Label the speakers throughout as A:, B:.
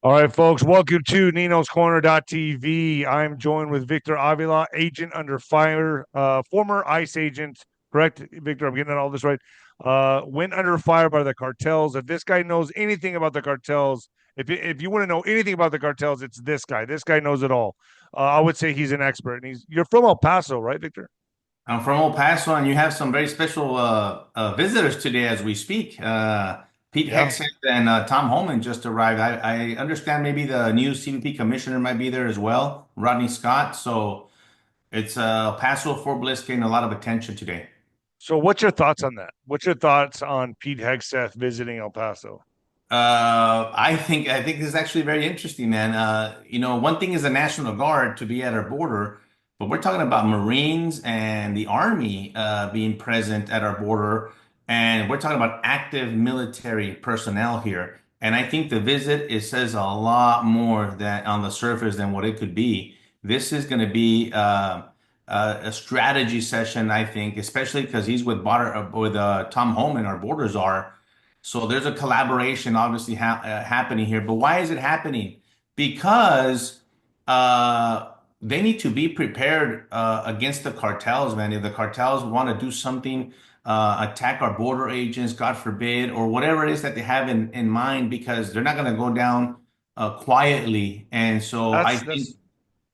A: All right, folks, welcome to Nino's Corner.tv. I'm joined with Victor Avila, agent under fire, former ICE agent. Correct, Victor? I'm getting all this right. Went under fire by the cartels. If this guy knows anything about the cartels, if you want to know anything about the cartels, it's this guy. This guy knows it all. I would say he's an expert. And you're from El Paso, right, Victor?
B: I'm from El Paso, and you have some very special visitors today as we speak. Pete
A: Yeah.
B: Hegseth and Tom Homan just arrived. I understand maybe the new CBP commissioner might be there as well, Rodney Scott. So it's El Paso 𝗬𝗶𝗹 getting a lot of attention today.
A: So, what's your thoughts on that? What's your thoughts on Pete Hegseth visiting El Paso?
B: I think this is actually very interesting, man. One thing is the National Guard to be at our border, but we're talking about Marines and the Army being present at our border, and we're talking about active military personnel here. And I think the visit it says a lot more that on the surface than what it could be. This is going to be a strategy session, I think, especially because he's with Tom Homan, our borders are. So there's a collaboration obviously happening here. But why is it happening? Because they need to be prepared against the cartels, man. If the cartels want to do something, attack our border agents, God forbid, or whatever it is that they have in mind, because they're not going to go down quietly. And so I think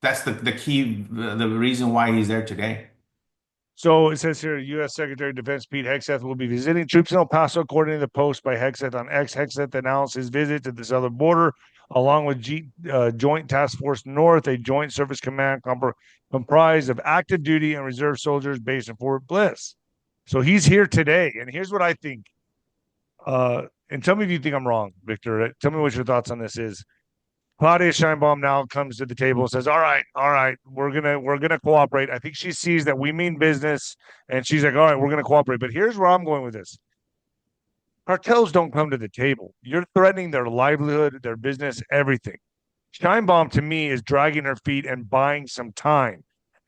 A: That's
B: that's the key, the reason why he's there today.
A: So it says here, U.S. Secretary of Defense Pete Hegseth will be visiting troops in El Paso, according to the post by Hegseth on X. Hegseth announced his visit to the southern border, along with Joint Task Force North, a joint service command comprised of active duty and reserve soldiers based in Fort Bliss. So he's here today, and here's what I think. And tell me if you think I'm wrong, Victor. Tell me what your thoughts on this is. Claudia Sheinbaum now comes to the table and says, all right, we're gonna cooperate. I think she sees that we mean business, and she's like, all right, we're gonna cooperate. But here's where I'm going with this: cartels don't come to the table. You're threatening their livelihood, their business, everything. Sheinbaum to me is dragging her feet and buying some time.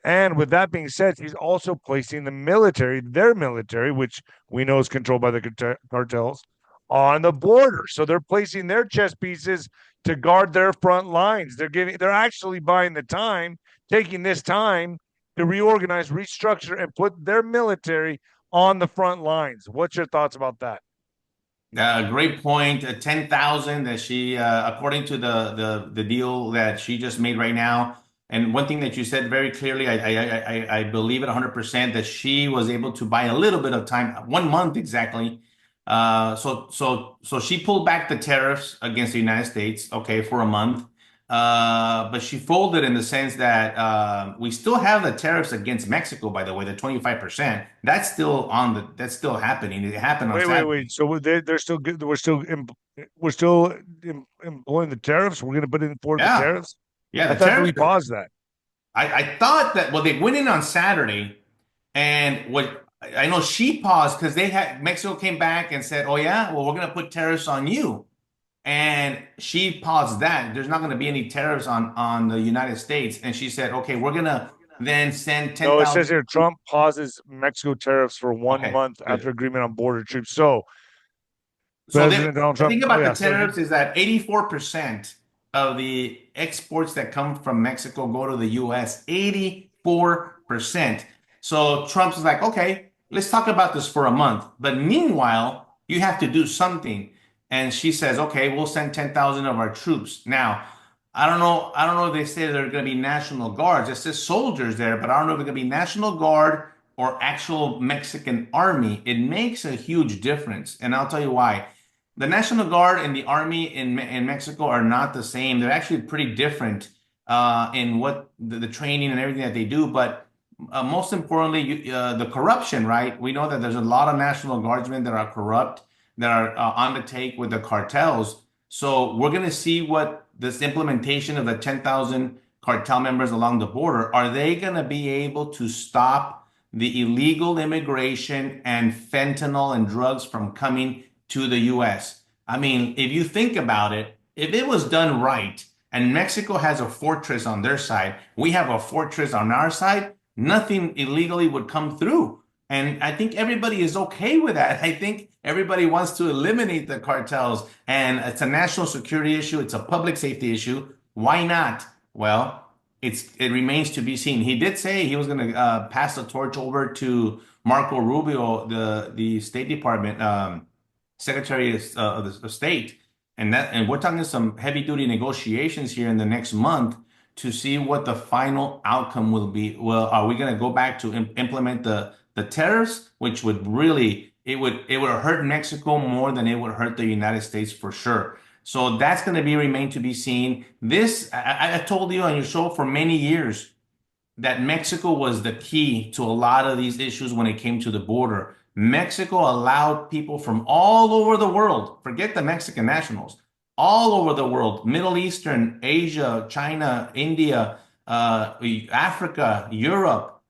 A: And with that being said, he's also placing the military, their military, which we know is controlled by the cartels, on the border. So they're placing their chess pieces to guard their front lines. They're actually buying the time, taking this time to reorganize, restructure, and put their military on the front lines. What's your thoughts about that?
B: Great point. 10,000 that she, according to the deal that she just made right now. And one thing that you said very clearly, I believe it 100% that she was able to buy a little bit of time, 1 month exactly. So she pulled back the tariffs against the United States, okay, for a month. But she folded in the sense that we still have the tariffs against Mexico, by the way, the 25%. That's still happening. It happened on
A: Wait.
B: Saturday.
A: So they're still good. We're still employing the tariffs. We're going to put in for the
B: Yeah.
A: tariffs.
B: Yeah,
A: I
B: the
A: thought
B: tariffs.
A: we paused that.
B: I thought that, well, they went in on Saturday, and what I know she paused because Mexico came back and said, "Oh yeah, well, we're gonna put tariffs on you," and she paused that. There's not gonna be any tariffs on the United States, and she said, "Okay, we're gonna then send ten
A: No, it
B: thousand."
A: says here Trump pauses Mexico tariffs for one
B: Okay,
A: month after
B: good.
A: agreement on border troops. So
B: So
A: President Donald
B: the
A: Trump.
B: thing
A: Oh
B: about the
A: yeah. So
B: tariffs is that 84% of the exports that come from Mexico go to the US. 84%. So Trump's like, okay, let's talk about this for a month. But meanwhile, you have to do something. And she says, okay, we'll send 10,000 of our troops. Now, I don't know. I don't know if they say they're going to be National Guards. It says soldiers there, but I don't know if they're going to be National Guard or actual Mexican army. It makes a huge difference. And I'll tell you why. The National Guard and the Army in Mexico are not the same. They're actually pretty different in what the training and everything that they do. But most importantly, the corruption, right? We know that there's a lot of National Guardsmen that are corrupt, that are on the take with the cartels. So we're going to see what this implementation of the 10,000 cartel members along the border, are they going to be able to stop the illegal immigration and fentanyl and drugs from coming to the US? I mean, if you think about it, if it was done right and Mexico has a fortress on their side, we have a fortress on our side, nothing illegally would come through. And I think everybody is okay with that. I think everybody wants to eliminate the cartels, and it's a national security issue. It's a public safety issue. Why not? Well, it remains to be seen. He did say he was going to pass the torch over to Marco Rubio, the State Department Secretary of State, and we're talking some heavy duty negotiations here in the next month to see what the final outcome will be. Well, are we going to go back to implement the tariffs, which would really it would hurt Mexico more than it would hurt the United States for sure. So that's going to be remain to be seen. This I told you on your show for many years that Mexico was the key to a lot of these issues when it came to the border. Mexico allowed people from all over the world, forget the Mexican nationals, all over the world, Middle Eastern, Asia, China, India, Africa, Europe,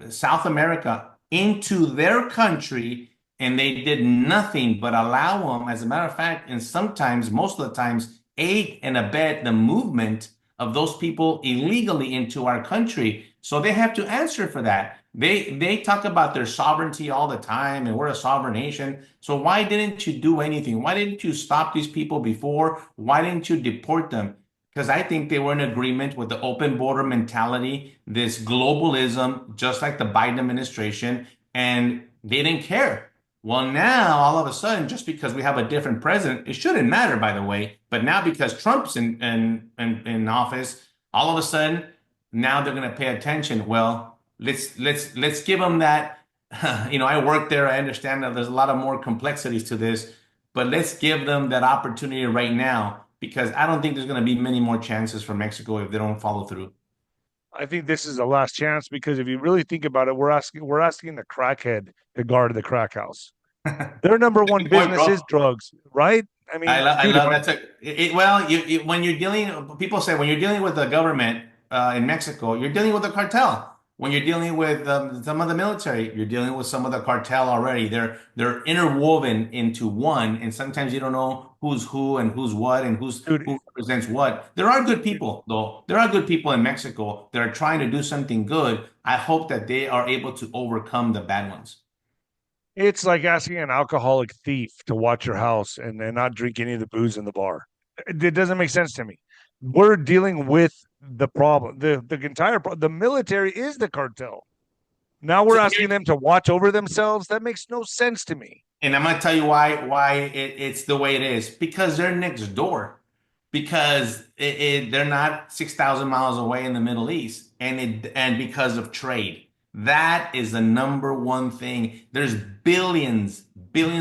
B: South America, into their country, and they did nothing but allow them, as a matter of fact, and sometimes, most of the times, aid and abet the movement of those people illegally into our country. So they have to answer for that. They talk about their sovereignty all the time, and we're a sovereign nation. So why didn't you do anything? Why didn't you stop these people before? Why didn't you deport them? Because I think they were in agreement with the open border mentality, this globalism, just like the Biden administration, and they didn't care. Well, now all of a sudden, just because we have a different president, it shouldn't matter, by the way. But now because Trump's in office, all of a sudden now they're going to pay attention. Well, let's give them that. I work there. I understand that there's a lot of more complexities to this, but let's give them that opportunity right now because I don't think there's going to be many more chances for Mexico if they don't follow through.
A: I think this is the last chance because if you really think about it, we're asking the crackhead to guard the crack house. Their number one
B: Good point,
A: business
B: bro.
A: is drugs, right? I mean,
B: I
A: dude, if
B: love
A: I,
B: that's well, when you're dealing, people say when you're dealing with the government in Mexico, you're dealing with a cartel. When you're dealing with some of the military, you're dealing with some of the cartel already. They're interwoven into one, and sometimes you don't know who's who and who's what and
A: dude,
B: who represents what. There are good people, though. There are good people in Mexico that are trying to do something good. I hope that they are able to overcome the bad ones.
A: it's like asking an alcoholic thief to watch your house and not drink any of the booze in the bar. It doesn't make sense to me. We're dealing with the problem. The military is the cartel. Now we're
B: So
A: asking
B: here,
A: them to watch over themselves. That makes no sense to me.
B: and I'm gonna tell you why it's the way it is because they're next door because they're not 6,000 miles away in the Middle East and because of trade. That is the number one thing. There's billions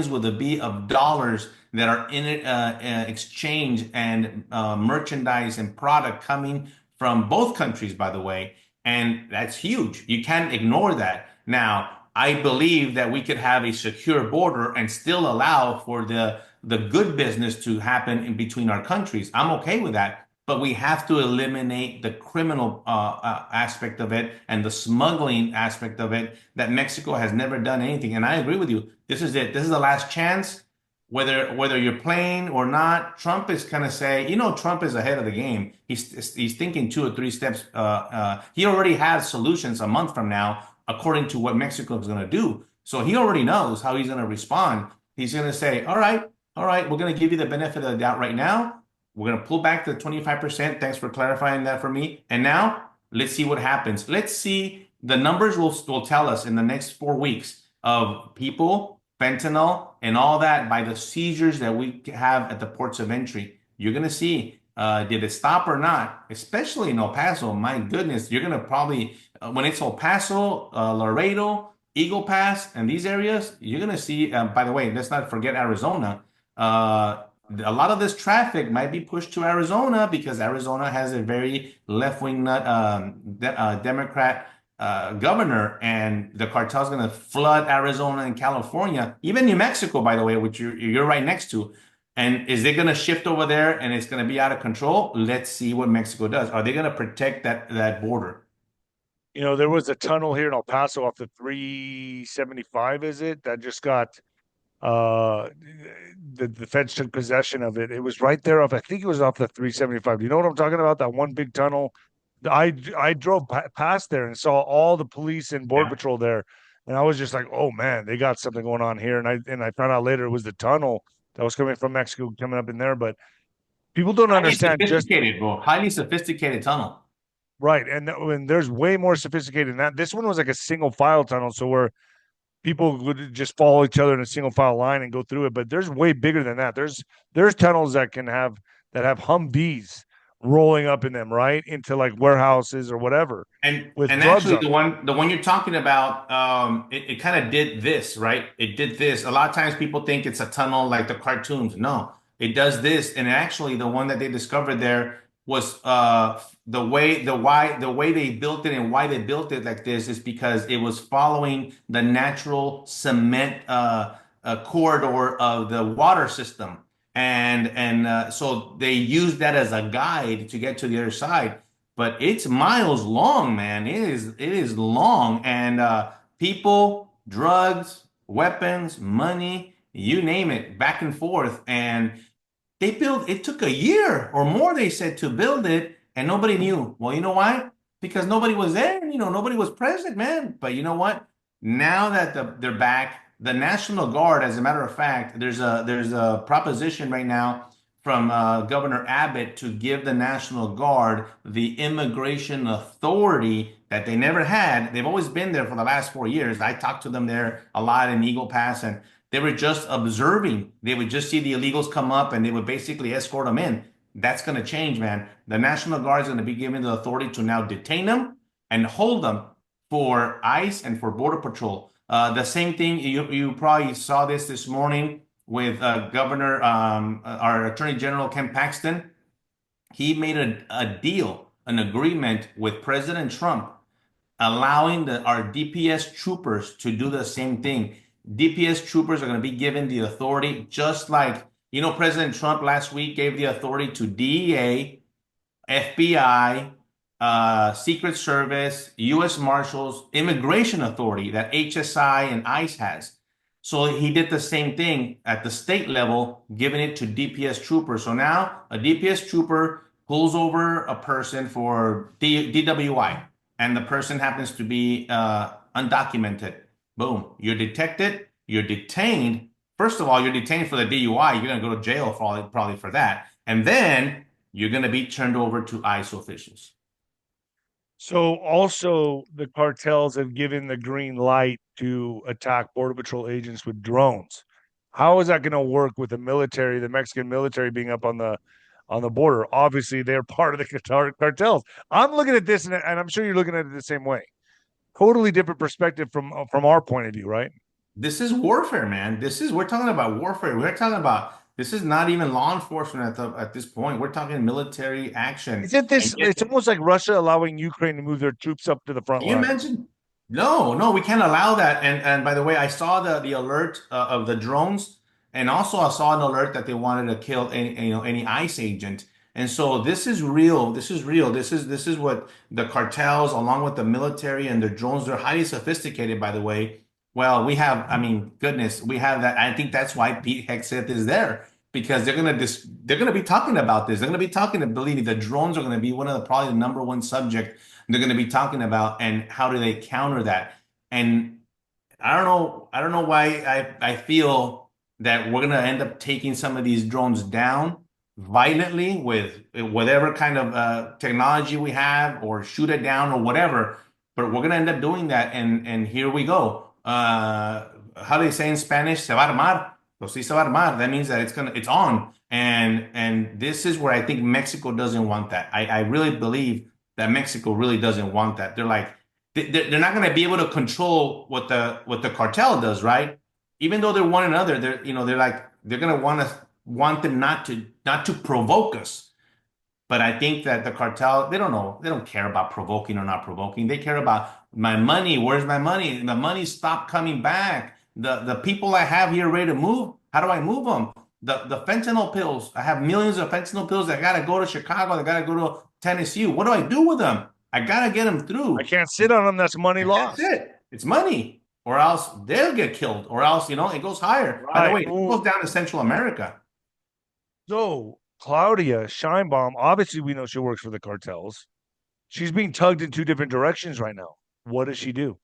B: with a B of dollars that are in it, exchange and merchandise and product coming from both countries, by the way. And that's huge. You can't ignore that. Now, I believe that we could have a secure border and still allow for the good business to happen in between our countries. I'm okay with that, but we have to eliminate the criminal aspect of it and the smuggling aspect of it that Mexico has never done anything. And I agree with you. This is it. This is the last chance. Whether you're playing or not, Trump is kind of say, Trump is ahead of the game. He's thinking 2 or 3 steps. He already has solutions a month from now, according to what Mexico is going to do. So he already knows how he's going to respond. He's going to say, all right, we're going to give you the benefit of the doubt right now. We're going to pull back the 25%. Thanks for clarifying that for me. And now let's see what happens. Let's see. The numbers will tell us in the next 4 weeks of people, fentanyl, and all that by the seizures that we have at the ports of entry. You're going to see, did it stop or not? Especially in El Paso. My goodness, you're going to probably, when it's El Paso, Laredo, Eagle Pass, and these areas, you're going to see, by the way, let's not forget Arizona. A lot of this traffic might be pushed to Arizona because Arizona has a very left-wing Democrat governor, and the cartel's going to flood Arizona and California, even New Mexico, by the way, which you're right next to. And is it going to shift over there and it's going to be out of control? Let's see what Mexico does. Are they going to protect that border?
A: There was a tunnel here in El Paso off the 375, is it? That just got uh the feds took possession of it. It was right there off, I think it was off the 375. Do you know what I'm talking about? That one big tunnel. I drove past there and saw all the police and border
B: Yeah.
A: patrol there. And I was just like, oh man, they got something going on here. And I found out later it was the tunnel that was coming from Mexico coming up in there. But people don't
B: Highly
A: understand just
B: sophisticated, bro. Highly sophisticated tunnel.
A: right. And there's way more sophisticated than that. This one was like a single file tunnel, so where people would just follow each other in a single file line and go through it. But there's way bigger than that. There's tunnels that have Humvees rolling up in them, right? Into like warehouses or whatever with
B: And
A: drugs
B: actually
A: on.
B: the one you're talking about, it kind of did this, right? It did this. A lot of times people think it's a tunnel like the cartoons. No, it does this. And actually the one that they discovered there was the way they built it and why they built it like this is because it was following the natural cement corridor of the water system. And so they used that as a guide to get to the other side, but it's miles long, man. It is long, and people, drugs, weapons, money, you name it, back and forth. And they built. It took a year or more, they said, to build it, and nobody knew. Well, you know why? Because nobody was there. You know, nobody was present, man. But you know what? Now that they're back, the National Guard, as a matter of fact, there's a proposition right now from Governor Abbott to give the National Guard the immigration authority that they never had. They've always been there for the last 4 years. I talked to them there a lot in Eagle Pass, and they were just observing. They would just see the illegals come up and they would basically escort them in. That's going to change, man. The National Guard is going to be given the authority to now detain them and hold them for ICE and for Border Patrol. The same thing, you probably saw this morning with Governor, our Attorney General Ken Paxton. He made a deal, an agreement with President Trump, allowing our DPS troopers to do the same thing. DPS troopers are going to be given the authority, just like, you know, President Trump last week gave the authority to DEA, FBI, Secret Service, U.S. Marshals, Immigration Authority that HSI and ICE has. So he did the same thing at the state level, giving it to DPS troopers. So now a DPS trooper pulls over a person for DWI, and the person happens to be undocumented. Boom, you're detected, you're detained. First of all, you're detained for the DUI. You're going to go to jail probably for that. And then you're going to be turned over to ICE officials.
A: So also the cartels have given the green light to attack Border Patrol agents with drones. How is that going to work with the military, the Mexican military being up on the border? Obviously, they're part of the cartels. I'm looking at this, and I'm sure you're looking at it the same way. Totally different perspective from our point of view, right?
B: This is warfare, man. We're talking about warfare. We're talking about this is not even law enforcement at this point. We're talking military action.
A: Isn't
B: And
A: this?
B: yet,
A: It's almost like Russia allowing Ukraine to move their troops up to the front
B: can you
A: line.
B: imagine? No, no, we can't allow that. And by the way, I saw the alert of the drones, and also I saw an alert that they wanted to kill any ICE agent. And so this is real. This is real. This is what the cartels, along with the military and their drones, they're highly sophisticated, by the way. Well, we have, I mean, goodness, we have that. I think that's why Pete Hegseth is there, because they're gonna be talking about this. They're gonna be talking. Believe me, the drones are gonna be one of the probably the number one subject they're going to be talking about, and how do they counter that. And I don't know why I feel that we're going to end up taking some of these drones down violently with whatever kind of technology we have, or shoot it down or whatever, but we're going to end up doing that. And here we go. How do they say in Spanish? Se va a armar. Pues sí, se va a armar. That means that it's on. And this is where I think Mexico doesn't want that. I really believe that Mexico really doesn't want that. They're like, they're not going to be able to control what the cartel does, right? Even though they're one another, they're like, they're going to want them not to provoke us. But I think that the cartel, they don't know, they don't care about provoking or not provoking. They care about my money. Where's my money? The money stopped coming back. The people I have here ready to move, how do I move them? The fentanyl pills, I have millions of fentanyl pills that got to go to Chicago, they got to go to Tennessee. What do I do with them? I got to get them
A: I
B: through.
A: can't sit on them. That's money
B: That's
A: lost.
B: it. It's money, or else they'll get killed, or else, it goes higher. By the
A: Right.
B: way, it goes down to Central America.
A: So Claudia Sheinbaum, obviously we know she works for the cartels. She's being tugged in two different directions right now. What does she do?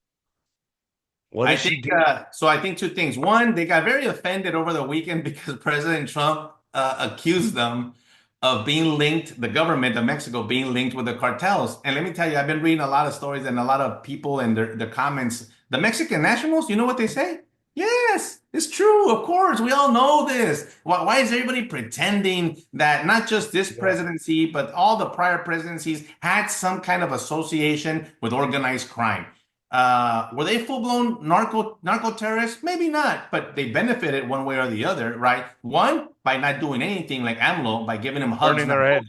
A: What
B: I
A: does she
B: think
A: do?
B: so. I think two things. One, they got very offended over the weekend because President Trump accused them of being linked, the government of Mexico being linked with the cartels. And let me tell you, I've been reading a lot of stories and a lot of people and their comments. The Mexican nationals, you know what they say? Yes, it's true. Of course, we all know this. Why is everybody pretending that not just this
A: Yeah.
B: presidency, but all the prior presidencies had some kind of association with organized crime? Were they full-blown narco terrorists? Maybe not, but they benefited one way or the other, right? One, by not doing anything like AMLO, by giving him hugs.
A: Burning their head.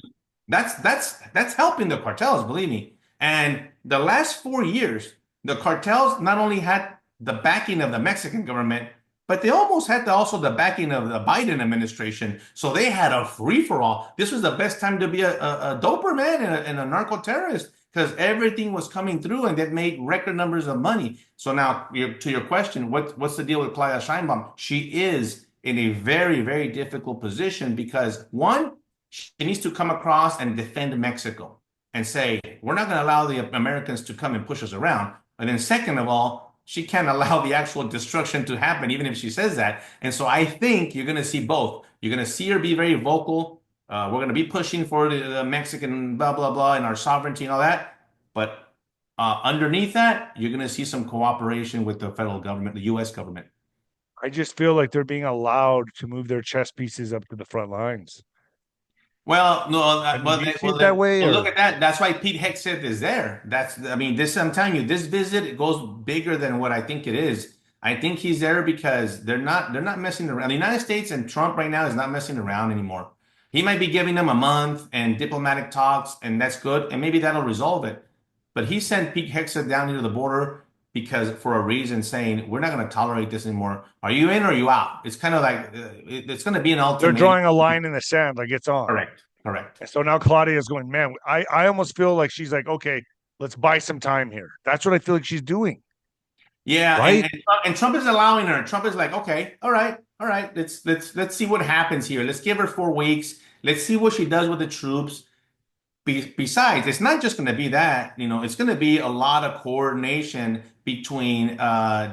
B: That's helping the cartels, believe me. And the last 4 years, the cartels not only had the backing of the Mexican government, but they almost had also the backing of the Biden administration. So they had a free-for-all. This was the best time to be a doper, man, and a narco terrorist, because everything was coming through and they made record numbers of money. So now, to your question, what's the deal with Claudia Sheinbaum? She is in a very, very difficult position because, one, she needs to come across and defend Mexico and say, we're not going to allow the Americans to come and push us around. And then second of all, she can't allow the actual destruction to happen, even if she says that. And so I think you're going to see both. You're going to see her be very vocal. We're going to be pushing for the Mexican blah, blah, blah, and our sovereignty and all that. But underneath that, you're going to see some cooperation with the federal government, the U.S. government.
A: I just feel like they're being allowed to move their chess pieces up to the front lines.
B: Well, no,
A: Do you see it that way?
B: well,
A: Or?
B: look at that. That's why Pete Hegseth is there. I mean, I'm telling you, this visit, it goes bigger than what I think it is. I think he's there because they're not messing around. The United States and Trump right now is not messing around anymore. He might be giving them a month and diplomatic talks, and that's good, and maybe that'll resolve it. But he sent Pete Hegseth down into the border because for a reason, saying we're not going to tolerate this anymore. Are you in or are you out? It's kind of like it's going to be an
A: They're
B: ultimatum.
A: drawing a line in the sand, like it's on.
B: Correct.
A: And so now Claudia is going, man, I almost feel like she's like, okay, let's buy some time here. That's what I feel like she's doing.
B: Yeah,
A: right?
B: and Trump is allowing her. Trump is like, okay, all right. Let's see what happens here. Let's give her 4 weeks. Let's see what she does with the troops. Besides, it's not just going to be that, it's going to be a lot of coordination between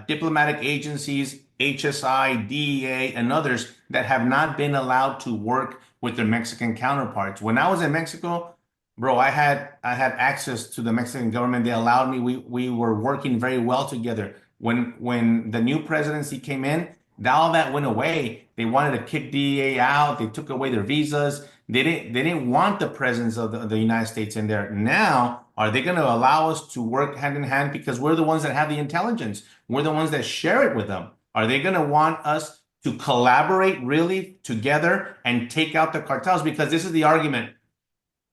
B: diplomatic agencies, HSI, DEA, and others that have not been allowed to work with their Mexican counterparts. When I was in Mexico, bro, I had access to the Mexican government. They allowed me. We were working very well together. When the new presidency came in, all that went away. They wanted to kick DEA out. They took away their visas. They didn't want the presence of the United States in there. Now, are they going to allow us to work hand in hand because we're the ones that have the intelligence? We're the ones that share it with them. Are they going to want us to collaborate really together and take out the cartels? Because this is the argument.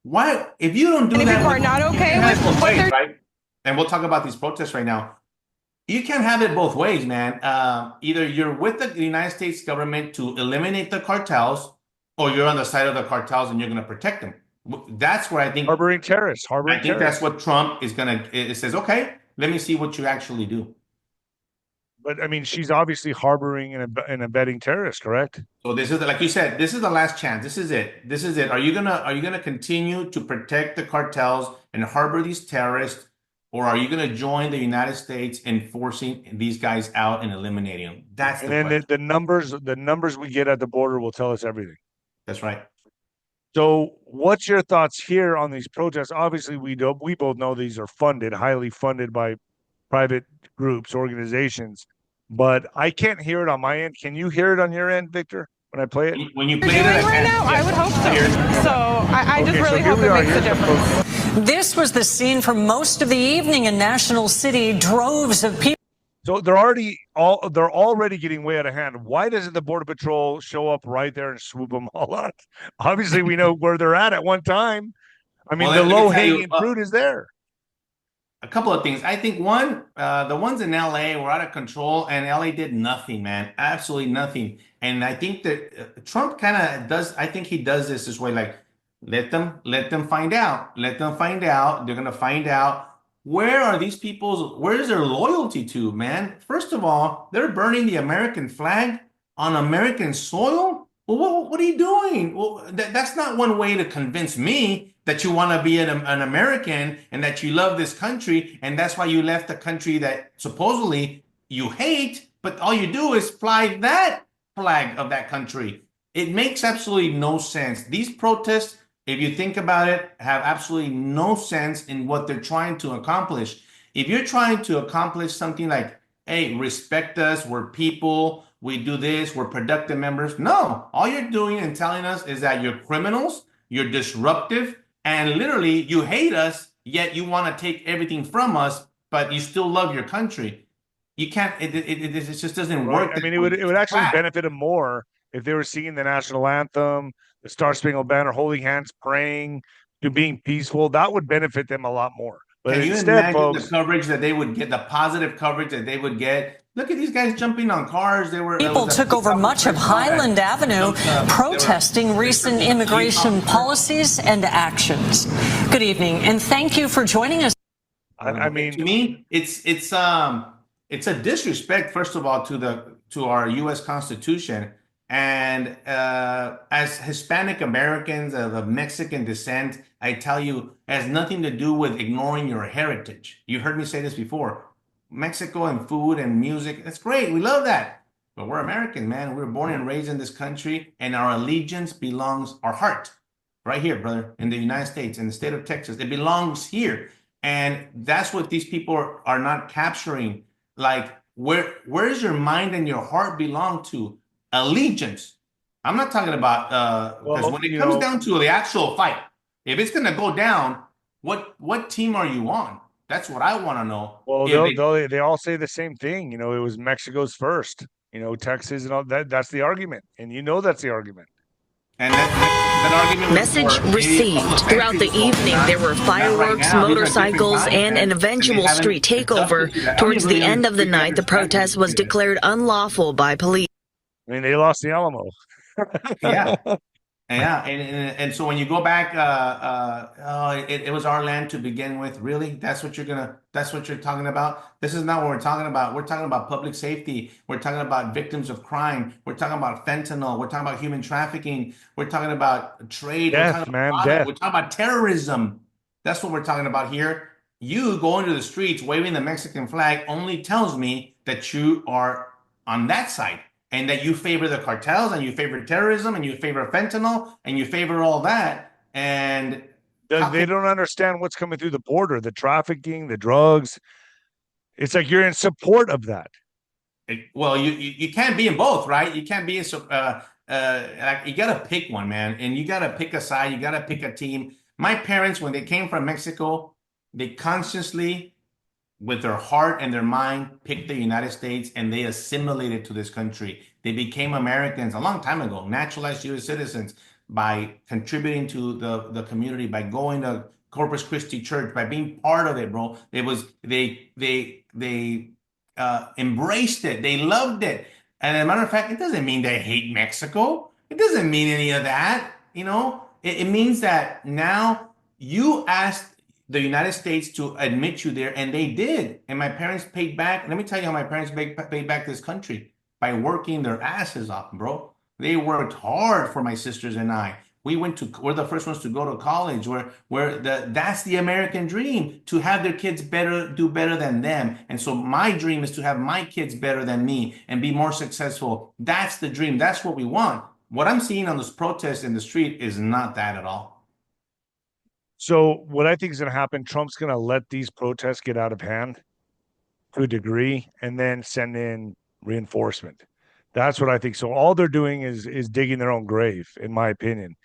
B: Why, if you don't do that,
C: people are not okay with what they're
B: right? And we'll talk about these protests right now. You can't have it both ways, man. Either you're with the United States government to eliminate the cartels, or you're on the side of the cartels and you're going to protect them. That's where I think
A: harboring terrorists.
B: I think that's what Trump is going to. It says, okay, let me see what you actually do.
A: But I mean, she's obviously harboring and abetting terrorists, correct?
B: So this is like you said. This is the last chance. This is it. This is it. Are you gonna continue to protect the cartels and harbor these terrorists? Or are you going to join the United States in forcing these guys out and eliminating them? That's
A: the numbers we get at the border will tell us everything.
B: That's right.
A: So what's your thoughts here on these protests? Obviously, we both know these are highly funded by private groups, organizations, but I can't hear it on my end. Can you hear it on your end, Victor, when I play it?
B: When you play it
C: right now, I would hope so. So I just really hope it makes a difference.
D: This was the scene for most of the evening in National City. Droves of people.
A: So they're already getting way out of hand. Why doesn't the Border Patrol show up right there and swoop them all out? Obviously, we know where they're at one time. I mean, the low-hanging fruit is there.
B: A couple of things. I think one, the ones in LA were out of control, and LA did nothing, man. Absolutely nothing. And I think that Trump kind of does. I think he does this way, like, let them find out. Let them find out. They're gonna find out. Where are these people's, where is their loyalty to, man? First of all, they're burning the American flag on American soil. Well, what are you doing? Well, that's not one way to convince me that you want to be an American and that you love this country, and that's why you left the country that supposedly you hate, but all you do is fly that flag of that country. It makes absolutely no sense. These protests, if you think about it, have absolutely no sense in what they're trying to accomplish. If you're trying to accomplish something like, hey, respect us, we're people, we do this, we're productive members. No, all you're doing and telling us is that you're criminals, you're disruptive, and literally you hate us, yet you want to take everything from us, but you still love your country. You can't, it just doesn't work.
A: I mean, it would actually benefit them more if they were singing the national anthem, the Star Spangled Banner, holding hands, praying, to being peaceful. That would benefit them a lot more. But
B: can you
A: instead,
B: imagine
A: folks,
B: the coverage that they would get, the positive coverage that they would get? Look at these guys jumping on cars.
D: People took over much of Highland Avenue, protesting recent immigration policies and actions. Good evening, and thank you for joining us.
A: I mean,
B: to me, it's a disrespect, first of all, to our U.S. Constitution. And as Hispanic Americans of Mexican descent, I tell you, it has nothing to do with ignoring your heritage. You heard me say this before. Mexico and food and music, that's great. We love that. But we're American, man. We were born and raised in this country, and our allegiance belongs, our heart, right here, brother, in the United States, in the state of Texas. It belongs here. And that's what these people are not capturing. Like, where does your mind and your heart belong to? Allegiance. I'm not talking about because when it comes down to the actual fight, if it's going to go down, what team are you on? That's what I want to know.
A: Well, they all say the same thing. It was Mexico's first. Texas and all that. That's the argument, and that's the argument.
B: And that argument
E: message received. Throughout the evening, there were fireworks, motorcycles, and an eventual street takeover. Towards the end of the night, the protest was declared unlawful by police.
A: I mean, they lost the Alamo.
B: Yeah. And so when you go back, it was our land to begin with. Really? That's what you're talking about? This is not what we're talking about. We're talking about public safety. We're talking about victims of crime. We're talking about fentanyl. We're talking about human trafficking. We're talking about trade.
A: Death,
B: we're talking
A: man,
B: about
A: death.
B: We're talking about terrorism. That's what we're talking about here. You going to the streets waving the Mexican flag only tells me that you are on that side, and that you favor the cartels, and you favor terrorism, and you favor fentanyl, and you favor all that. And
A: they don't understand what's coming through the border, the trafficking, the drugs. It's like you're in support of that.
B: Well, you can't be in both, right? You can't be in, like, you got to pick one, man. And you got to pick a side. You got to pick a team. My parents, when they came from Mexico, they consciously, with their heart and their mind, picked the United States, and they assimilated to this country. They became Americans a long time ago, naturalized U.S. citizens, by contributing to the community, by going to Corpus Christi Church, by being part of it, bro. It was they embraced it. They loved it. And as a matter of fact, it doesn't mean they hate Mexico. It doesn't mean any of that. It means that now you asked the United States to admit you there, and they did. And my parents paid back. Let me tell you how my parents paid back this country, by working their asses off, bro. They worked hard for my sisters and I. We're the first ones to go to college, that's the American dream, to have their kids do better than them. And so my dream is to have my kids better than me and be more successful. That's the dream. That's what we want. What I'm seeing on this protest in the street is not that at all.
A: So what I think is going to happen, Trump's going to let these protests get out of hand to a degree, and then send in reinforcement. That's what I think. So all they're doing is digging their own grave, in my opinion.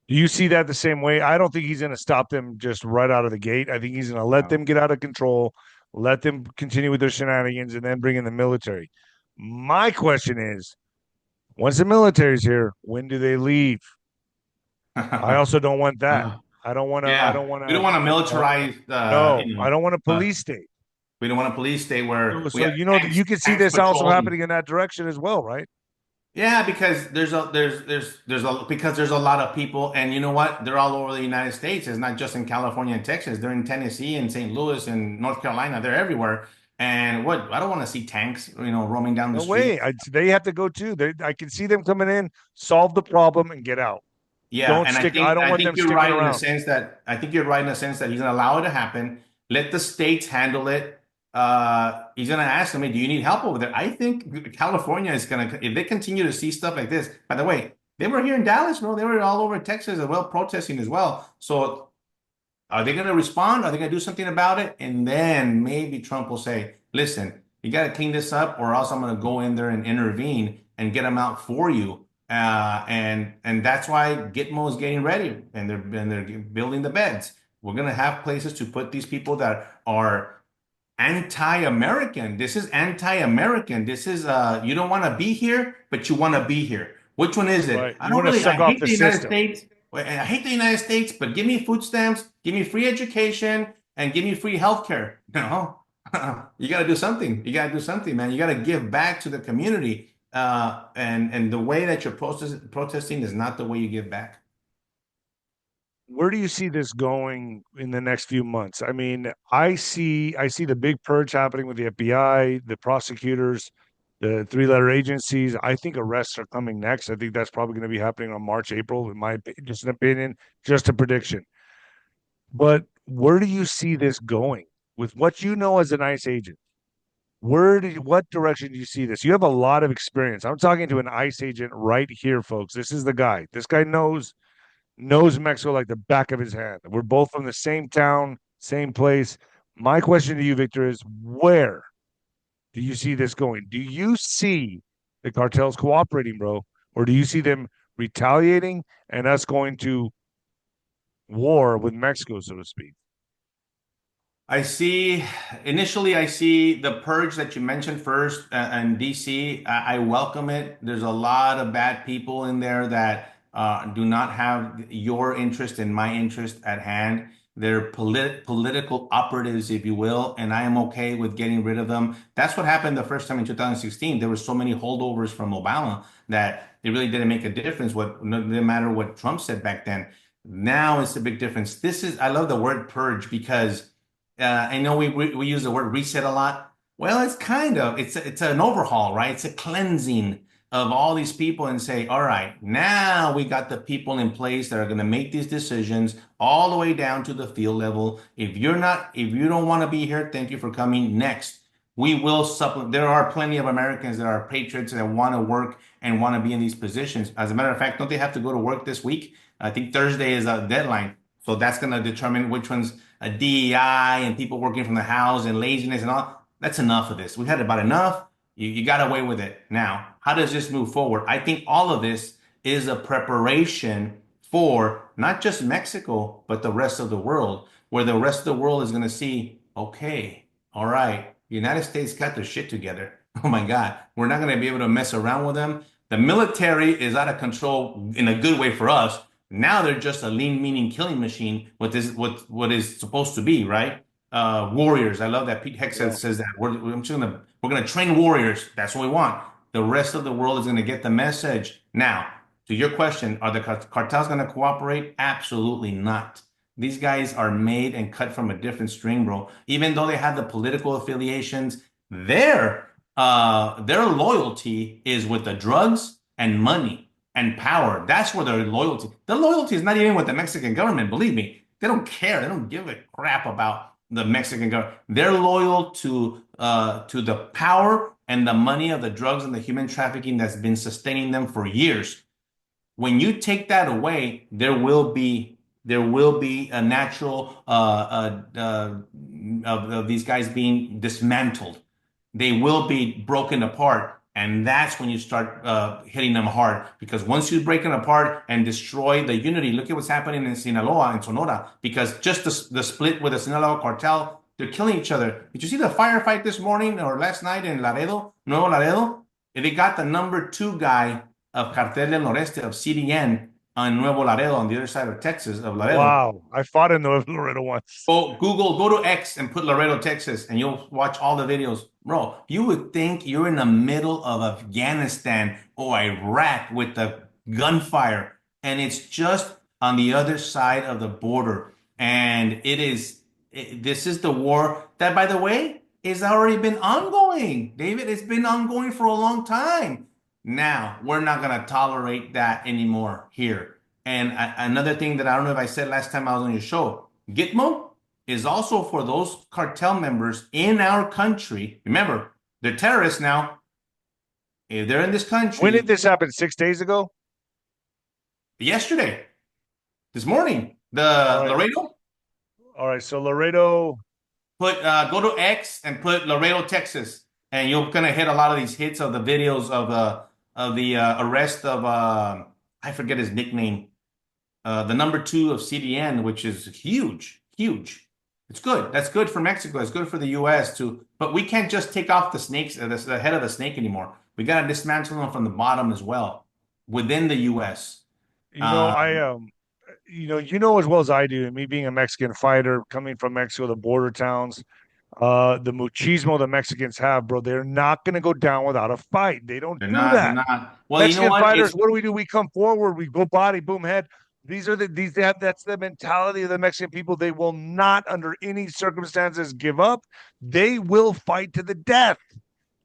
A: Do you see that the same way? I don't think he's going to stop them just right out of the gate. I think he's going to let them get out of control, let them continue with their shenanigans, and then bring in the military. My question is, once the military's here, when do they leave? I also don't want that. I don't want to.
B: Yeah.
A: I don't want to.
B: We don't want to militarize.
A: No, I don't want a police state.
B: We don't want a police state where.
A: So you can see this also happening in that direction as well, right?
B: Yeah, because there's a lot of people, and you know what? They're all over the United States. It's not just in California and Texas. They're in Tennessee and St. Louis and North Carolina. They're everywhere. And I don't want to see tanks, roaming down the street.
A: No way. They have to go too. I can see them coming in, solve the problem, and get out.
B: Yeah,
A: I think you're right in the
B: sense that he's going to allow it to happen. Let the states handle it. he's going to ask them, hey, do you need help over there? I think California is going to, if they continue to see stuff like this, by the way, they were here in Dallas, bro. They were all over Texas as well, protesting as well. So are they going to respond? Are they going to do something about it? And then maybe Trump will say, listen, you got to clean this up or else I'm going to go in there and intervene and get them out for you. And that's why Gitmo is getting ready and they're building the beds. We're going to have places to put these people that are anti-American. This is anti-American. This is you don't want to be here, but you want to be here. Which one is it?
A: Right.
B: I
A: You
B: don't
A: wanna
B: really.
A: suck
B: I
A: off
B: hate
A: the
B: the United
A: system.
B: States. I hate the United States, but give me food stamps, give me free education, and give me free healthcare. No, you got to do something. You got to do something, man. You got to give back to the community. And the way that you're protesting is not the way you give back.
A: Where do you see this going in the next few months? I mean, I see the big purge happening with the FBI, the prosecutors, the three-letter agencies. I think arrests are coming next. I think that's probably going to be happening on March, April, in my just an opinion, just a prediction. But where do you see this going with what you know as an ICE agent? What direction do you see this? You have a lot of experience. I'm talking to an ICE agent right here, folks. This is the guy. This guy knows Mexico like the back of his hand. We're both from the same town, same place. My question to you, Victor, is where do you see this going? Do you see the cartels cooperating, bro? Or do you see them retaliating and us going to war with Mexico, so to speak?
B: Initially, I see the purge that you mentioned first in DC. I welcome it. There's a lot of bad people in there that do not have your interest and my interest at hand. They're political operatives, if you will, and I am okay with getting rid of them. That's what happened the first time in 2016. There were so many holdovers from Obama that it really didn't make a difference. No matter what Trump said back then. Now it's a big difference. I love the word purge because I know we use the word reset a lot. Well, it's an overhaul, right? It's a cleansing of all these people and say, all right, now we got the people in place that are going to make these decisions all the way down to the field level. If you don't want to be here, thank you for coming. Next, we will supplement. There are plenty of Americans that are patriots that want to work and want to be in these positions. As a matter of fact, don't they have to go to work this week? I think Thursday is a deadline. So that's going to determine which one's a DEI and people working from the house and laziness and all. That's enough of this. We've had about enough. You got away with it. Now, how does this move forward? I think all of this is a preparation for not just Mexico, but the rest of the world, where the rest of the world is going to see, okay, all right, the United States got their shit together. Oh my God, we're not going to be able to mess around with them. The military is out of control in a good way for us. Now they're just a lean, meaning killing machine. What is supposed to be, right? Warriors. I love that Pete Hegseth says that. We're gonna train warriors. That's what we want. The rest of the world is gonna get the message. Now, to your question, are the cartels gonna cooperate? Absolutely not. These guys are made and cut from a different string, bro. Even though they have the political affiliations, their loyalty is with the drugs and money and power. That's where their loyalty. The loyalty is not even with the Mexican government. Believe me, they don't care. They don't give a crap about the Mexican government. They're loyal to the power and the money of the drugs and the human trafficking that's been sustaining them for years. When you take that away, there will be a natural of these guys being dismantled. They will be broken apart. And that's when you start hitting them hard. Because once you break them apart and destroy the unity, look at what's happening in Sinaloa and Sonora. Because just the split with the Sinaloa cartel, they're killing each other. Did you see the firefight this morning or last night in Nuevo Laredo? They got the #2 guy of Cartel del Noreste of CDN on Nuevo Laredo on the other side of Texas, of Laredo.
A: Wow. I fought in Laredo once.
B: Go to X and put Laredo, Texas, and you'll watch all the videos. Bro, you would think you're in the middle of Afghanistan or Iraq with the gunfire, and it's just on the other side of the border. And this is the war that, by the way, has already been ongoing. David, it's been ongoing for a long time. Now, we're not going to tolerate that anymore here. And another thing that I don't know if I said last time I was on your show, Gitmo, is also for those cartel members in our country. Remember, they're terrorists now. If they're in this country.
A: When did this happen? 6 days ago?
B: Yesterday. This morning. Laredo?
A: All right. So Laredo.
B: Go to X and put Laredo, Texas, and you're gonna hit a lot of these hits of the videos of the arrest of I forget his nickname, the number 2 of CDN, which is huge. It's good. That's good for Mexico. It's good for the U.S. too. But we can't just take off the snakes, the head of the snake anymore. We got to dismantle them from the bottom as well, within the U.S.
A: You know as well as I do, and me being a Mexican fighter coming from Mexico, the border towns, the machismo the Mexicans have, bro, they're not going to go down without a fight. They don't do that.
B: They're not. Well,
A: Mexican
B: you know what?
A: fighters, what do? We come forward, we go body, boom, head. That's the mentality of the Mexican people. They will not, under any circumstances, give up. They will fight to the death.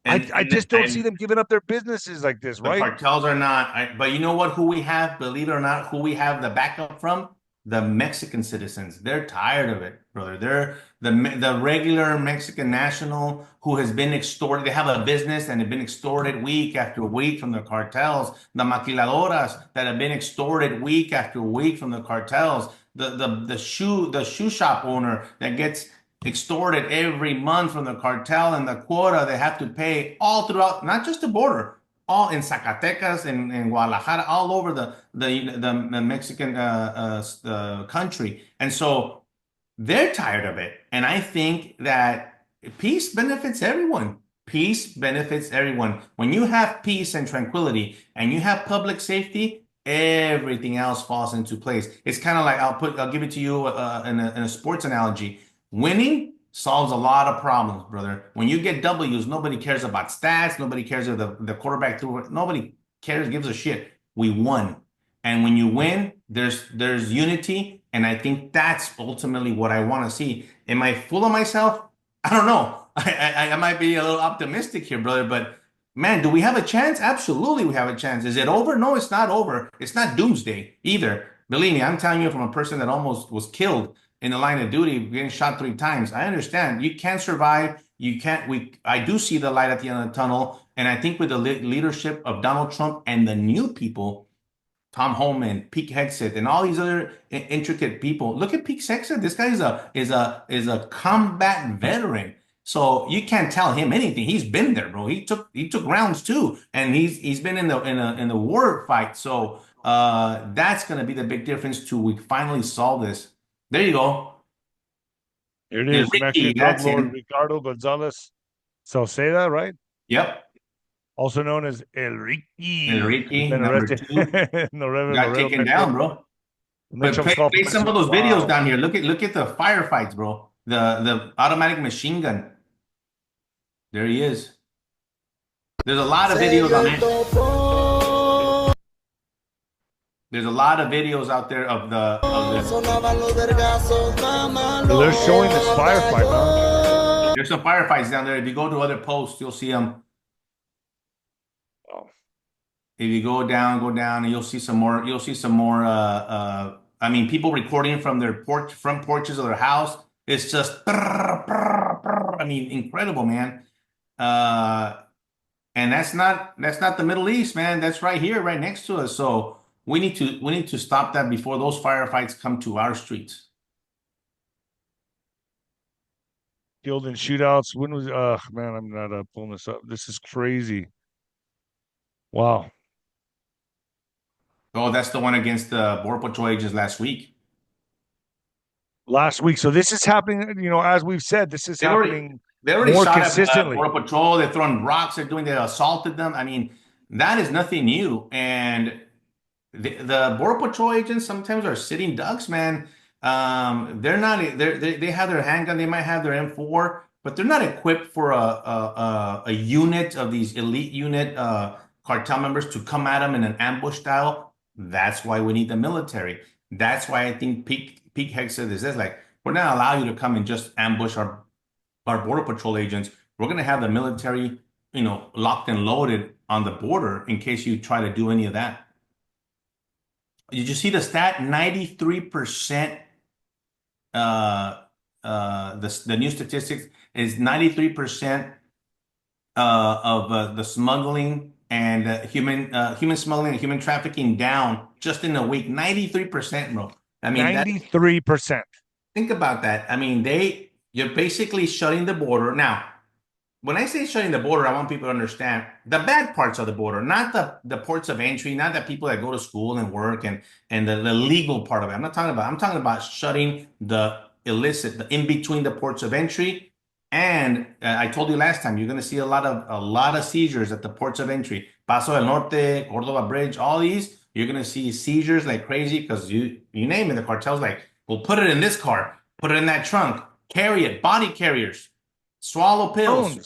A: I just don't see them giving up their businesses like this, right?
B: The cartels are not. But you know what? Who we have, believe it or not, who we have the backup from? The Mexican citizens. They're tired of it, brother. They're the regular Mexican national who has been extorted. They have a business and have been extorted week after week from the cartels. The maquiladoras that have been extorted week after week from the cartels. The shoe shop owner that gets extorted every month from the cartel, and the quota they have to pay all throughout, not just the border, all in Zacatecas and Guadalajara, all over the Mexican country. And so they're tired of it. And I think that peace benefits everyone. Peace benefits everyone. When you have peace and tranquility and you have public safety, everything else falls into place. It's kind of like, I'll give it to you in a sports analogy. Winning solves a lot of problems, brother. When you get W's, nobody cares about stats. Nobody cares if the quarterback threw it. Nobody cares, gives a shit. We won. And when you win, there's unity. And I think that's ultimately what I want to see. Am I full of myself? I don't know. I might be a little optimistic here, brother. But man, do we have a chance? Absolutely, we have a chance. Is it over? No, it's not over. It's not doomsday either. Believe me, I'm telling you from a person that almost was killed in the line of duty, getting shot 3 times. I understand. You can't survive. You can't. I do see the light at the end of the tunnel. And I think with the leadership of Donald Trump and the new people, Tom Homan, Pete Hegseth, and all these other intricate people. Look at Pete Hegseth. This guy is a combat veteran. So you can't tell him anything. He's been there, bro. He took rounds too, and he's been in the war fight. So that's gonna be the big difference till we finally solve this. There you go.
A: Here it is, Mexican drug lord Ricardo Gonzalez Salceda, right?
B: Yep.
A: Also known as 𝗀𝗃𝗃.
B: 𝗀𝗃𝗃,
A: Been arrested.
B: Got taken down, bro. But play some of those videos down here. Look at the firefights, bro. The automatic machine gun. There he is. There's a lot of videos on it. There's a lot of videos out there of the.
A: So they're showing this firefight, huh?
B: There's some firefights down there. If you go to other posts, you'll see them. If you go down, and you'll see some more. You'll see some more. I mean, people recording from their front porches of their house. It's just. I mean, incredible, man. And that's not the Middle East, man. That's right here, right next to us. So we need to stop that before those firefights come to our streets.
A: Killed in shootouts. When was? Man, I'm not pulling this up. This is crazy. Wow.
B: Oh, that's the one against the Border Patrol agents last week.
A: Last week. So this is happening. You know, as we've said, this is happening.
B: They already
A: more
B: shot
A: consistently.
B: At Border Patrol. They're throwing rocks. They assaulted them. I mean, that is nothing new. And the Border Patrol agents sometimes are sitting ducks, man. They're not. They have their handgun. They might have their M4, but they're not equipped for a unit of these elite unit cartel members to come at them in an ambush style. That's why we need the military. That's why I think Pete Hegseth is this. Like, we're not allow you to come and just ambush our Border Patrol agents. We're going to have the military, locked and loaded on the border in case you try to do any of that. Did you see the stat? 93% the new statistics is 93% of the smuggling and human smuggling and human trafficking down just in a week. 93%, bro. I mean,
A: 93%.
B: think about that. I mean, you're basically shutting the border. Now, when I say shutting the border, I want people to understand the bad parts of the border, not the ports of entry, not the people that go to school and work and the legal part of it. I'm talking about shutting the illicit, the in between the ports of entry. And I told you last time, you're going to see a lot of seizures at the ports of entry. Paso del Norte, Córdoba Bridge, all these, you're going to see seizures like crazy because you name it, the cartels like, well, put it in this car, put it in that trunk, carry it, body carriers, swallow pills,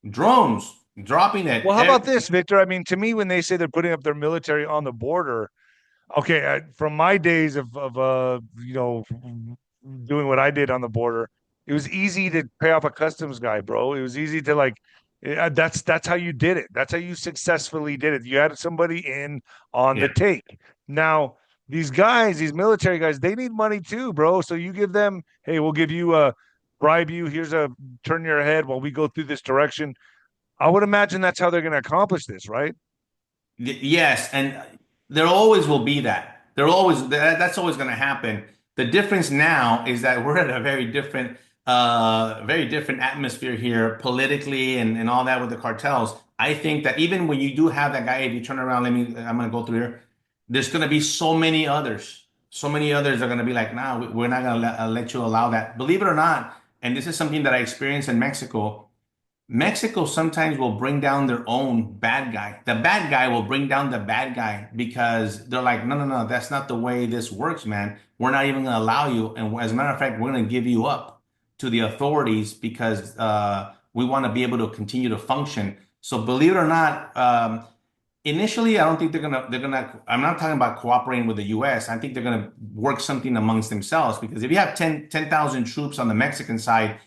B: drones, dropping it.
A: Well, how about this, Victor? I mean, to me, when they say they're putting up their military on the border, okay, from my days of doing what I did on the border, it was easy to pay off a customs guy, bro. It was easy to that's how you did it. That's how you successfully did it. You had somebody in on the take. Now, these guys, these military guys, they need money too, bro. So you give them, hey, we'll give you bribe you. Here's a turn your head while we go through this direction. I would imagine that's how they're going to accomplish this, right?
B: Yes, and there always will be that. That's always going to happen. The difference now is that we're at a very different atmosphere here politically and all that with the cartels. I think that even when you do have that guy, if you turn around, I'm going to go through here. There's going to be so many others. So many others are going to be like, nah, we're not going to let you allow that. Believe it or not, and this is something that I experienced in Mexico. Mexico sometimes will bring down their own bad guy. The bad guy will bring down the bad guy because they're like, no, that's not the way this works, man. We're not even going to allow you. And as a matter of fact, we're going to give you up to the authorities because we want to be able to continue to function. So believe it or not, initially, I don't think they're gonna. I'm not talking about cooperating with the U.S. I think they're gonna work something amongst themselves because if you have 10,000 troops on the Mexican side,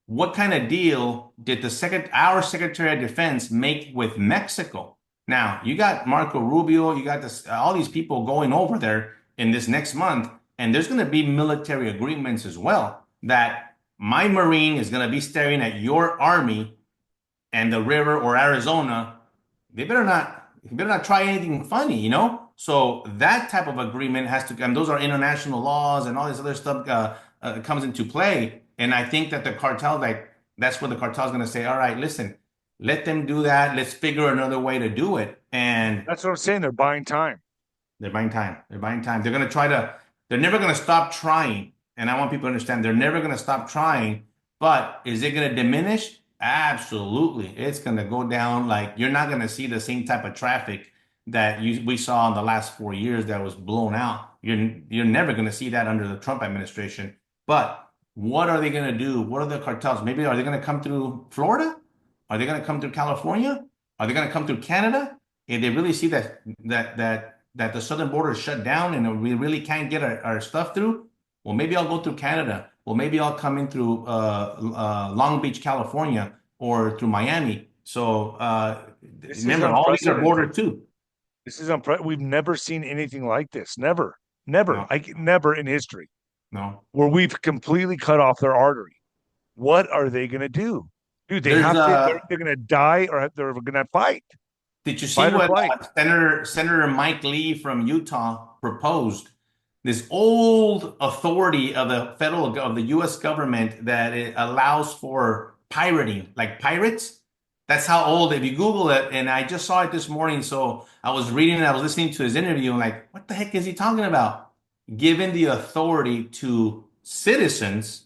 B: what kind of deal did our Secretary of Defense make with Mexico? Now you got Marco Rubio, you got all these people going over there in this next month, and there's gonna be military agreements as well that my Marine is gonna be staring at your army and the river or Arizona. They better not try anything funny, you know? So that type of agreement has to, and those are international laws and all this other stuff comes into play. And I think that the cartel, that's where the cartel is going to say, all right, listen, let them do that. Let's figure another way to do it. And
A: that's what I'm saying. They're buying time.
B: They're buying time. They're going to they're never going to stop trying. And I want people to understand they're never going to stop trying, but is it going to diminish? Absolutely. It's going to go down. Like you're not going to see the same type of traffic that we saw in the last 4 years that was blown out. You're never going to see that under the Trump administration. But what are they going to do? What are the cartels? Maybe are they going to come through Florida? Are they going to come through California? Are they going to come through Canada? If they really see that the southern border is shut down and we really can't get our stuff through, well, maybe I'll go through Canada. Well, maybe I'll come in through Long Beach, California, or through Miami. So remember, all these are border too.
A: This is unprecedented. We've never seen anything like this. Never. No. Never in history.
B: No.
A: Where we've completely cut off their artery. What are they going to do? Dude, they're going to die or they're going to fight.
B: Did you see what Senator Mike Lee from Utah proposed? This old authority of the U.S. government that it allows for pirating, like pirates. That's how old. If you Google it, and I just saw it this morning, so I was reading and I was listening to his interview, and like, what the heck is he talking about? Giving the authority to citizens,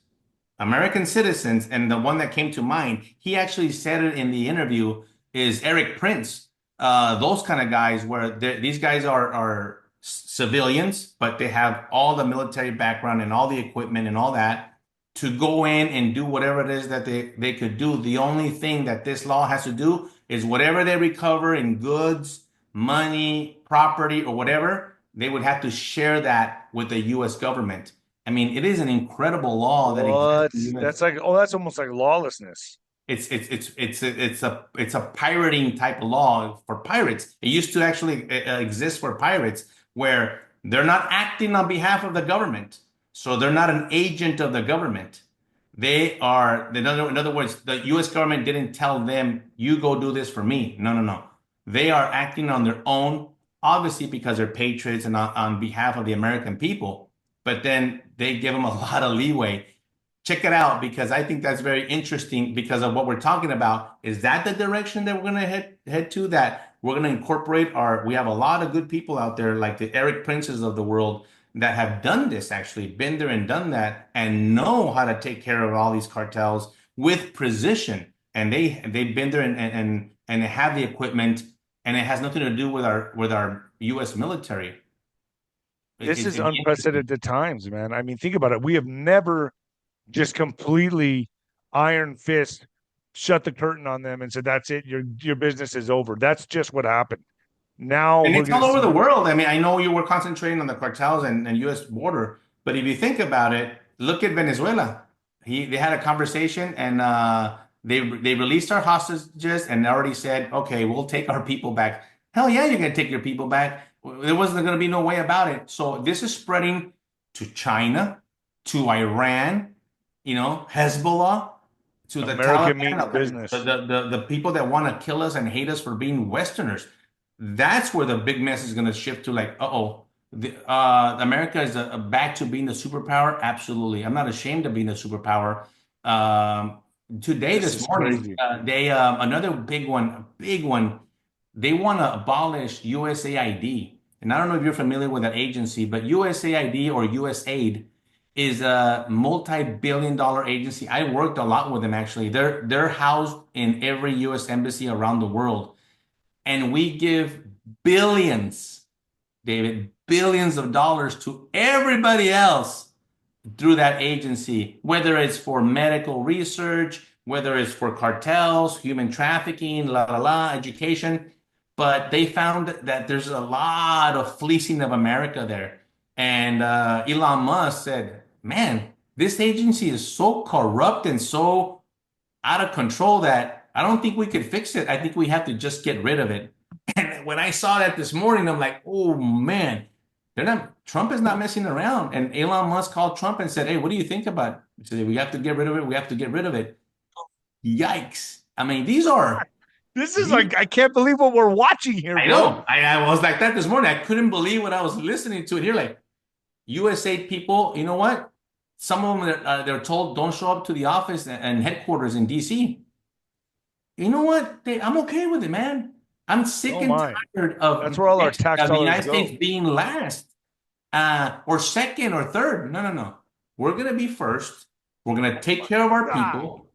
B: American citizens, and the one that came to mind, he actually said it in the interview, is Eric Prince. Those kind of guys where these guys are civilians, but they have all the military background and all the equipment and all that to go in and do whatever it is that they could do. The only thing that this law has to do is whatever they recover in goods, money, property, or whatever, they would have to share that with the U.S. government. I mean, it is an incredible law that exists.
A: That's almost like lawlessness.
B: It's a pirating type of law for pirates. It used to actually exist for pirates where they're not acting on behalf of the government. So they're not an agent of the government. They are, in other words, the US government didn't tell them, you go do this for me. No, no, no. They are acting on their own, obviously because they're patriots and on behalf of the American people, but then they give them a lot of leeway. Check it out, because I think that's very interesting because of what we're talking about. Is that the direction that we're going to head to? That we're going to incorporate we have a lot of good people out there like the Eric Princes of the world that have done this, actually been there and done that, and know how to take care of all these cartels with precision. And they've been there and they have the equipment, and it has nothing to do with our U.S. military.
A: This is unprecedented times, man. I mean, think about it. We have never just completely iron fist shut the curtain on them and said, that's it, your business is over. That's just what happened. Now
B: and it's all over the world. I mean, I know you were concentrating on the cartels and U.S. border, but if you think about it, look at Venezuela. They had a conversation, and they released our hostages and already said, okay, we'll take our people back. Hell yeah, you're gonna take your people back. There wasn't gonna be no way about it. So this is spreading to China, to Iran, Hezbollah, to the
A: American
B: Taliban,
A: business,
B: the people that want to kill us and hate us for being Westerners. That's where the big mess is going to shift to, like, America is back to being the superpower. Absolutely. I'm not ashamed of being a superpower. This morning, another big one, they want to abolish USAID. And I don't know if you're familiar with that agency, but USAID or USAID is a multi-billion-dollar agency. I worked a lot with them, actually. They're housed in every U.S. embassy around the world. And we give billions, David, billions of dollars to everybody else through that agency, whether it's for medical research, whether it's for cartels, human trafficking, education. But they found that there's a lot of fleecing of America there. And Elon Musk said, man, this agency is so corrupt and so out of control that I don't think we could fix it. I think we have to just get rid of it. And when I saw that this morning, I'm like, oh man, Trump is not messing around. And Elon Musk called Trump and said, hey, what do you think about it? He said, we have to get rid of it. We have to get rid of it. Yikes. I mean,
A: like, I can't believe what we're watching here.
B: I know. I was like that this morning. I couldn't believe what I was listening to. Here, like, USA people, you know what? Some of them, they're told don't show up to the office and headquarters in DC. You know what? I'm okay with it, man. I'm sick and tired of
A: that's where all our tax dollars
B: the United States being last, or second or third. No. We're gonna be first. We're gonna take care of our people,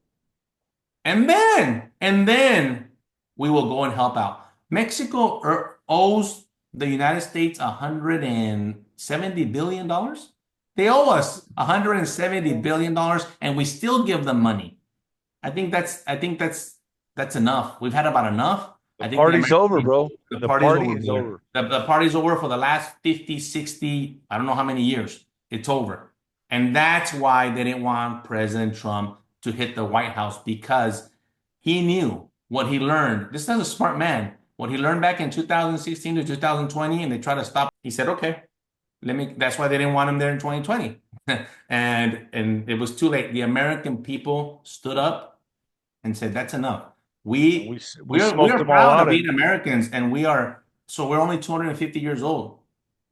B: and then we will go and help out. Mexico owes the United States $170 billion. They owe us $170 billion, and we still give them money. I think that's enough. We've had about enough.
A: I think party's over, bro.
B: The party's over. The party's over for the last 50, 60, I don't know how many years. It's over. And that's why they didn't want President Trump to hit the White House, because he knew what he learned. This is a smart man. What he learned back in 2016 to 2020, and they tried to stop. He said, okay, that's why they didn't want him there in 2020. and it was too late. The American people stood up and said, that's enough. We are proud of being Americans, and we're only 250 years old.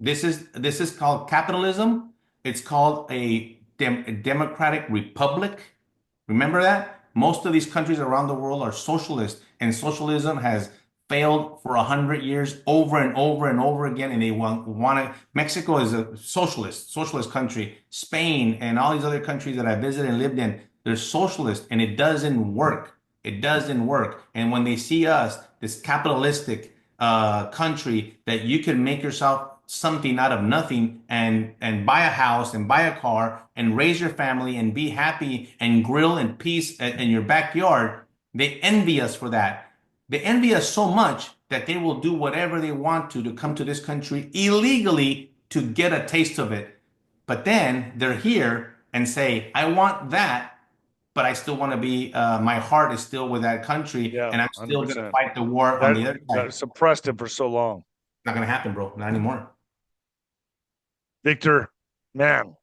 B: This is called capitalism. It's called a democratic republic. Remember that? Most of these countries around the world are socialist, and socialism has failed for 100 years over and over and over again. And they want to. Mexico is a socialist country. Spain and all these other countries that I visited and lived in, they're socialist, and it doesn't work. It doesn't work. And when they see us, this capitalistic country, that you can make yourself something out of nothing and buy a house and buy a car and raise your family and be happy and grill in peace in your backyard, they envy us for that. They envy us so much that they will do whatever they want to come to this country illegally to get a taste of it. But then they're here and say, I want that, but I still want to be, my heart is still with that country, and I'm still going to fight the war on the other side.
A: That suppressed it for so long.
B: Not going to happen, bro. Not anymore.
A: Victor, man,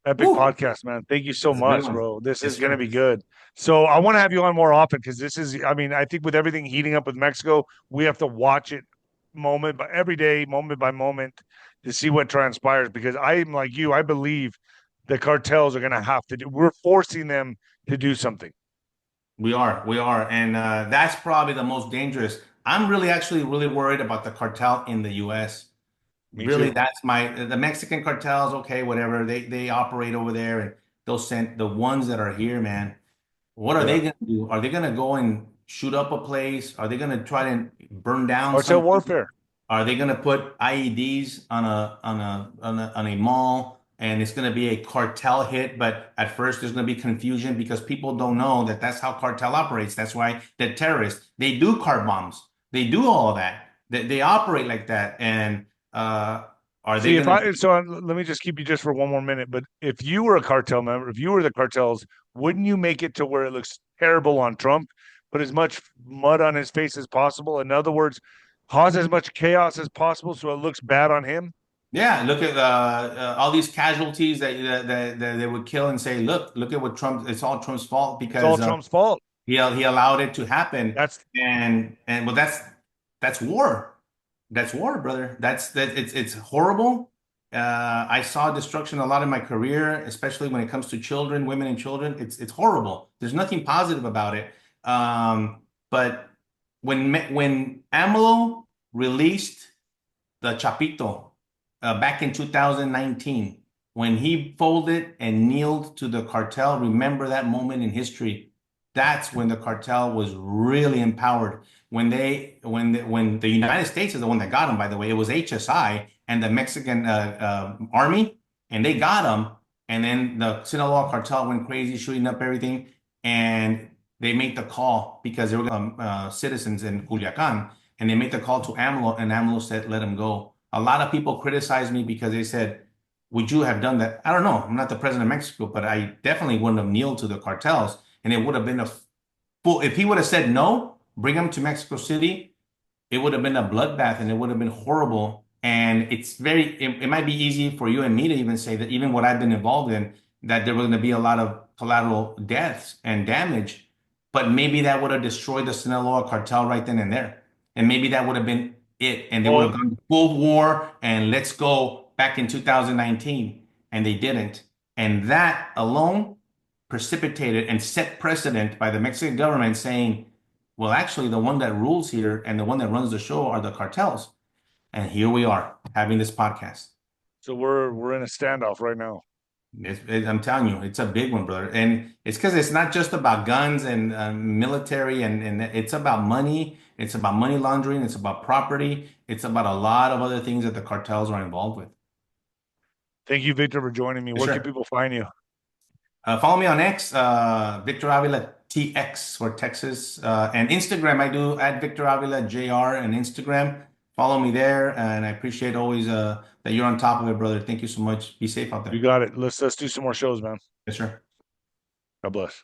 A: Epic
B: Woo.
A: podcast, man. Thank you so
B: It's a good
A: much,
B: one.
A: bro. This
B: Yes,
A: is going to
B: sir.
A: be good. So I want to have you on more often because this is, I mean, I think with everything heating up with Mexico, we have to watch it moment by every day, moment by moment to see what transpires because I'm like you. I believe the cartels are going to have to do, we're forcing them to do something.
B: We are. And that's probably the most dangerous. I'm really actually really worried about the cartel in the US.
A: Me
B: Really,
A: too.
B: that's the Mexican cartels, okay, whatever. They operate over there and they'll send the ones that are here, man. What are they
A: Yeah.
B: gonna do? Are they gonna go and shoot up a place? Are they gonna try to burn down
A: Cartel
B: something?
A: warfare.
B: Are they gonna put IEDs on a mall and it's gonna be a cartel hit? But at first there's gonna be confusion because people don't know that that's how cartel operates. That's why the terrorists they do car bombs. They do all that. They operate like that. And are they
A: See,
B: gonna?
A: let me just keep you just for one more minute. But if you were a cartel member, if you were the cartels, wouldn't you make it to where it looks terrible on Trump, put as much mud on his face as possible? In other words, cause as much chaos as possible so it looks bad on him?
B: Yeah, look at all these casualties that they would kill and say, look at what Trump. It's all Trump's fault
A: It's all
B: because
A: Trump's fault.
B: he allowed it to happen.
A: That's
B: And well, that's war. That's war, brother. It's horrible. I saw destruction a lot in my career, especially when it comes to children, women, and children. It's horrible. There's nothing positive about it. But when AMLO released the Chapito back in 2019, when he folded and kneeled to the cartel, remember that moment in history. That's when the cartel was really empowered. When the United States is the one that got him, by the way, it was HSI and the Mexican army, and they got him. And then the Sinaloa cartel went crazy, shooting up everything, and they made the call because they were citizens in Culiacan, and they made the call to AMLO, and AMLO said, "Let him go." A lot of people criticized me because they said, "Would you have done that?" I don't know. I'm not the president of Mexico, but I definitely wouldn't have kneeled to the cartels, and it would have been a full. If he would have said no, bring him to Mexico City, it would have been a bloodbath and it would have been horrible. And it might be easy for you and me to even say that even what I've been involved in, that there were going to be a lot of collateral deaths and damage, but maybe that would have destroyed the Sinaloa cartel right then and there. And maybe that would have been it. And they would have gone full war and let's go back in 2019. And they didn't. And that alone precipitated and set precedent by the Mexican government saying, well, actually, the one that rules here and the one that runs the show are the cartels. And here we are having this podcast.
A: so we're in a standoff right now.
B: I'm telling you, it's a big one, brother. And it's because it's not just about guns and military, and it's about money. It's about money laundering. It's about property. It's about a lot of other things that the cartels are involved with.
A: Thank you, Victor, for joining me.
B: Yes,
A: Where
B: sir.
A: can people find you?
B: Follow me on X, Victor Avila TX for Texas, and Instagram. I do at Victor Avila JR and Instagram. Follow me there, and I appreciate always that you're on top of it, brother. Thank you so much. Be safe out there.
A: You got it. Let's do some more shows, man.
B: Yes, sir.
A: God bless.